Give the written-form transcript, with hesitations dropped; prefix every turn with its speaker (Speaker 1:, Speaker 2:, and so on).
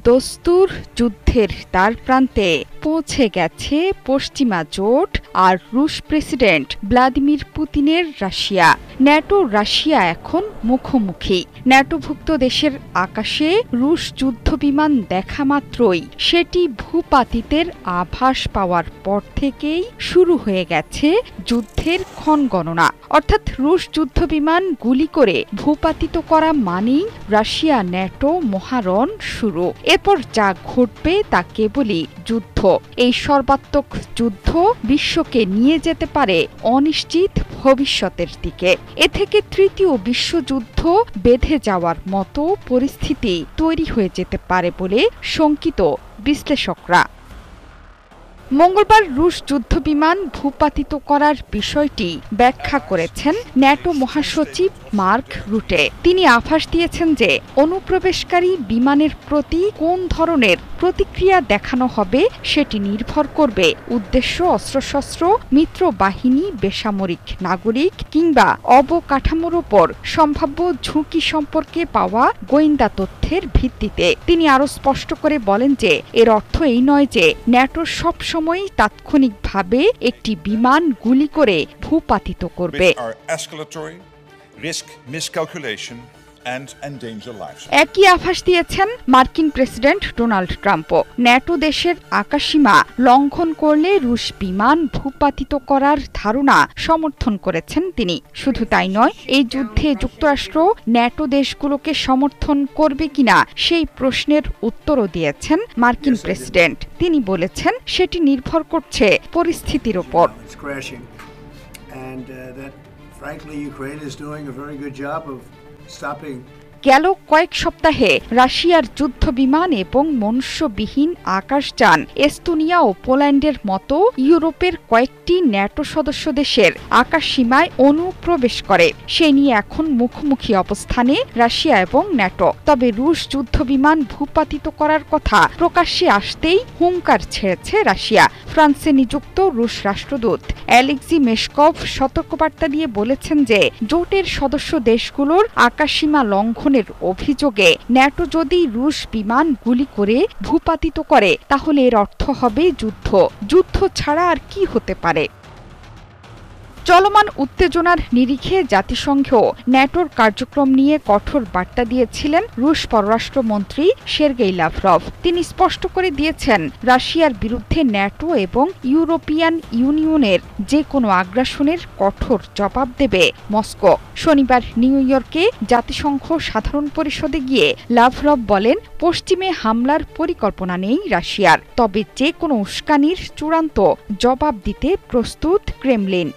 Speaker 1: দস্তুর যুদ্ধের দ্বারপ্রান্তে পৌঁছে গেছে পশ্চিমা জোট আর রুশ প্রেসিডেন্ট ভ্লাদিমির পুতিনের রাশিয়া। ন্যাটো রাশিয়া এখন মুখোমুখি। ন্যাটোভুক্ত দেশের আকাশে রুশ যুদ্ধবিমান দেখা মাত্রই সেটি ভূপাতিতের আভাস পাওয়ার পর থেকেই শুরু হয়ে গেছে যুদ্ধের ক্ষণগণনা। অর্থাৎ রুশ যুদ্ধবিমান গুলি করে ভূপাতিত করা মানেই রাশিয়া ন্যাটো মহারণ শুরু। এরপর যা ঘটবে তা কেবলই যুদ্ধ। এই সর্বাত্মক যুদ্ধ বিশ্বকে নিয়ে যেতে পারে অনিশ্চিত ভবিষ্যতের দিকে। এ থেকে তৃতীয় বিশ্বযুদ্ধ বেঁধে যাওয়ার মতো পরিস্থিতি তৈরি হয়ে যেতে পারে বলে শঙ্কিত বিশ্লেষকরা। মঙ্গলবার রুশ যুদ্ধবিমান ভূপাতিত করার বিষয়টি ব্যাখ্যা করেছেন ন্যাটো মহাসচিব মার্ক রুটে। তিনি আভাস দিয়েছেন যে অনুপ্রবেশকারী বিমানের প্রতি কোন ধরনের প্রতিক্রিয়া দেখানো হবে সেটি নির্ভর করবে উদ্দেশ্য, অস্ত্রশস্ত্র, মিত্র বাহিনী, বেসামরিক নাগরিক কিংবা অবকাঠামোর ওপর সম্ভাব্য ঝুঁকি সম্পর্কে পাওয়া গোয়েন্দা তথ্যের ভিত্তিতে। তিনি আরও স্পষ্ট করে বলেন যে এর অর্থ এই নয় যে ন্যাটো সবসময়ই তাৎক্ষণিকভাবে একটি বিমান গুলি করে ভূপাতিত করবে। একই আভাস দিয়েছেন মার্কিন প্রেসিডেন্ট ডোনাল্ড ট্রাম্পও। ন্যাটো দেশের আকাশসীমা লঙ্ঘন করলে রুশ বিমান ভূপাতিত করার ধারণা সমর্থন করেছেন তিনি। শুধু তাই নয়, এই যুদ্ধে যুক্তরাষ্ট্র ন্যাটো দেশগুলোকে সমর্থন করবে কিনা সেই প্রশ্নের উত্তরও দিয়েছেন মার্কিন প্রেসিডেন্ট। তিনি বলেছেন সেটি নির্ভর করছে পরিস্থিতির ওপর। গেল কয়েক সপ্তাহে রাশিয়ার যুদ্ধবিমান এবং মনুষ্যবিহীন আকাশযান এস্তোনিয়া ও পোল্যান্ডের মতো ইউরোপের কয়েকটি ন্যাটো সদস্য দেশের আকাশসীমায় অনুপ্রবেশ করে। সে নিয়ে এখন মুখোমুখি অবস্থানে রাশিয়া এবং ন্যাটো। তবে রুশ যুদ্ধবিমান ভূপাতিত করার কথা প্রকাশ্যে আসতেই হুঙ্কার ছেড়েছে রাশিয়া। ফ্রান্সে নিযুক্ত রুশ রাষ্ট্রদূত অ্যালেক্সি মেশকভ সতর্কবার্তা দিয়ে বলেছেন যে জোটের সদস্য দেশগুলোর আকাশসীমা লঙ্ঘনের অভিযোগে ন্যাটো যদি রুশ বিমান গুলি করে ভূপাতিত করে তাহলে এর অর্থ হবে যুদ্ধ। যুদ্ধ ছাড়া আর কি হতে পারে? চলমান উত্তেজনার নিরিখে জাতিসংঘেও ন্যাটোর কার্যক্রম নিয়ে কঠোর বার্তা দিয়েছিলেন রুশ পররাষ্ট্রমন্ত্রী সের্গেই লাভরভ। তিনি স্পষ্ট করে দিয়েছেন রাশিয়ার বিরুদ্ধে ন্যাটো এবং ইউরোপিয়ান ইউনিয়নের যে কোনো আগ্রাসনের কঠোর জবাব দেবে মস্কো। শনিবার নিউ ইয়র্কে জাতিসংঘ সাধারণ পরিষদে গিয়ে লাভরভ বলেন, পশ্চিমে হামলার পরিকল্পনা নেই রাশিয়ার, তবে যে কোনো উস্কানির চূড়ান্ত জবাব দিতে প্রস্তুত ক্রেমলিন।